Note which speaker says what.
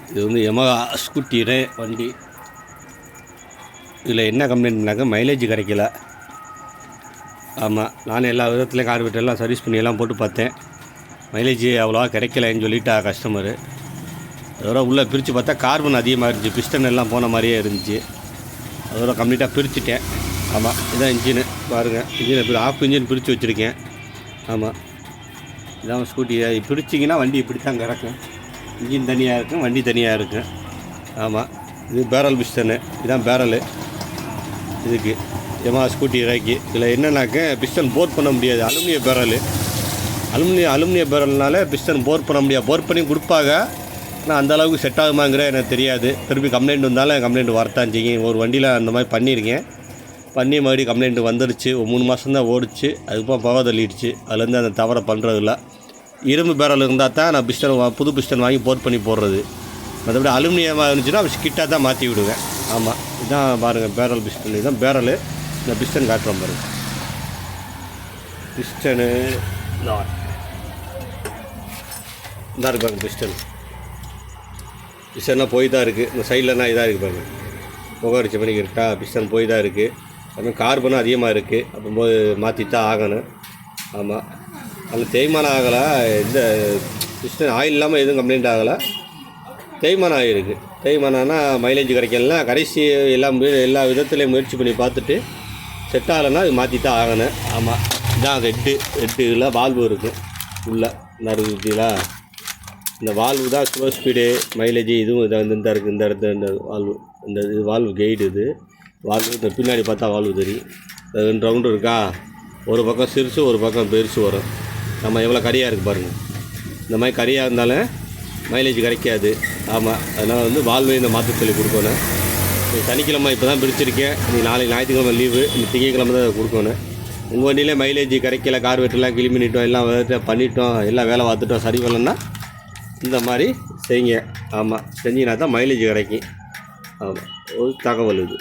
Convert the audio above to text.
Speaker 1: இது வந்து யமஹா ஸ்கூட்டிரு வண்டி. இதில் என்ன கம்ப்ளைண்ட்னாக்கா மைலேஜ் கிடைக்கல. ஆமாம், நானும் எல்லா விதத்துலேயும் கார்பரேட்டர்லாம் சர்வீஸ் பண்ணி எல்லாம் போட்டு பார்த்தேன். மைலேஜ் அவ்வளோவா கிடைக்கலன்னு சொல்லிட்டா கஸ்டமரு. அதோட உள்ளே பிரித்து பார்த்தா கார்பன் அதிகமாக இருந்துச்சு, பிஸ்டன் எல்லாம் போன மாதிரியே இருந்துச்சு. அதோட கம்ப்ளீட்டாக பிரிச்சுட்டேன். ஆமாம், இதான் இன்ஜினு பாருங்கள். இன்ஜினை ஆஃப் இன்ஜின் பிரித்து வச்சுருக்கேன். ஆமாம், இதான் ஸ்கூட்டி. பிரிச்சிங்கன்னா வண்டி இப்படி தான் கிடக்கும். இன்ஜின் தனியாக இருக்கும், வண்டி தனியாக இருக்கும். ஆமாம், இது பேரல் பிஸ்டனு. இதுதான் பேரலு. இதுக்கு யமஹா ஸ்கூட்டி இறக்கி இதில் என்னன்னாக்க பிஸ்டன் போர் பண்ண முடியாது. அலுமினிய பேரலு. அலுமினிய பேரல்னால பிஸ்டன் போர் பண்ண முடியாது. போர் பண்ணி கொடுப்பாங்க, ஆனால் அந்தளவுக்கு செட் ஆகுமாங்கிற எனக்கு தெரியாது. திருப்பி கம்ப்ளைண்ட் வந்தாலும் கம்ப்ளைண்ட் வரத்தான் செய்யும். ஒரு வண்டியில் அந்த மாதிரி பண்ணியிருக்கேன். பண்ணி மறுபடியும் கம்ப்ளைண்ட் வந்துடுச்சு. ஒரு 3 மாதம் தான் ஓடிச்சு. அதுக்கப்புறம் பவர் தள்ளிடுச்சு. அதுலேருந்து அந்த தவறை பண்ணுறதில்ல. இரும்பு பேரல் இருந்தால் தான் நான் புது பிஸ்டன் வாங்கி போர் பண்ணி போடுறது. மற்றபடி அலுமினியமாக இருந்துச்சுன்னா கிட்டாக தான் மாற்றி விடுவேன். ஆமாம், இதுதான் பாருங்கள் பேரல் பிஸ்டன். இதுதான் பேரலு. இந்த பிஸ்டன் காட்டுறோம் பாருங்கள். பிஸ்டனு இதாக இருக்கு பாருங்கள். பிஸ்டன்லாம் போய் தான் இருக்குது. இந்த சைட்லனா இதாக இருக்குது பாருங்கள். புகை அடித்த பண்ணி இருக்கா. பிஸ்டன் போய் தான் இருக்குது. அதுமாதிரி கார்பனும் அதிகமாக இருக்குது. அப்போது மாற்றி தான் ஆகணும். ஆமாம், அதில் தேய்மானம் ஆகலை. இந்த பிஸ்டன் ஆயில் இல்லாமல் எதுவும் கம்ப்ளைண்ட் ஆகலை. தேய்மானம் ஆகிருக்கு. தேய்மானம்னா மைலேஜ் கிடைக்கலனா கடைசி எல்லா விதத்துலேயும் முயற்சி பண்ணி பார்த்துட்டு செட் ஆகலைன்னா அது மாற்றி தான் ஆகணும். ஆமாம், இதான் ரெட்டில் வால்வு இருக்குது உள்ள நறுக்குலாம். இந்த வால்வு தான் ஸ்லோ ஸ்பீடு மைலேஜ். இதுவும் இதை வந்து இந்த இருக்குது. இந்த இடத்துல இந்த வால்வு, இந்த இது வால்வு கைடு. இது வால்வு இந்த பின்னாடி பார்த்தா வால்வு தெரியும். 2 ரவுண்டு இருக்கா. ஒரு பக்கம் சிறுசு, ஒரு பக்கம் பெருசு வரும். நம்ம எவ்வளோ கரியாக இருக்குது பாருங்கள். இந்த மாதிரி கரியாக இருந்தாலும் மைலேஜ் கிடைக்காது. ஆமாம், அதனால் வந்து வால்வே இந்த மாற்ற சொல்லி கொடுக்கணும். சனிக்கிழமை இப்போ தான் பிரிச்சிருக்கேன். நீ நாளைக்கு ஞாயிற்றுக்கிழமை லீவு. இந்த திங்கக்கிழமை தான் கொடுக்கணும். உங்கள் வண்டியிலே மைலேஜ் கிடைக்கல, கார்பரேட்டர்லாம் கிளி பண்ணிட்டோம், எல்லாம் பண்ணிட்டோம், எல்லாம் வேலை பார்த்துட்டோம், சரி பண்ணலன்னா இந்த மாதிரி செய்யுங்க. ஆமாம், செஞ்சிங்கன்னா தான் மைலேஜ் கிடைக்கும். ஆமாம், ஒரு தகவல் இது.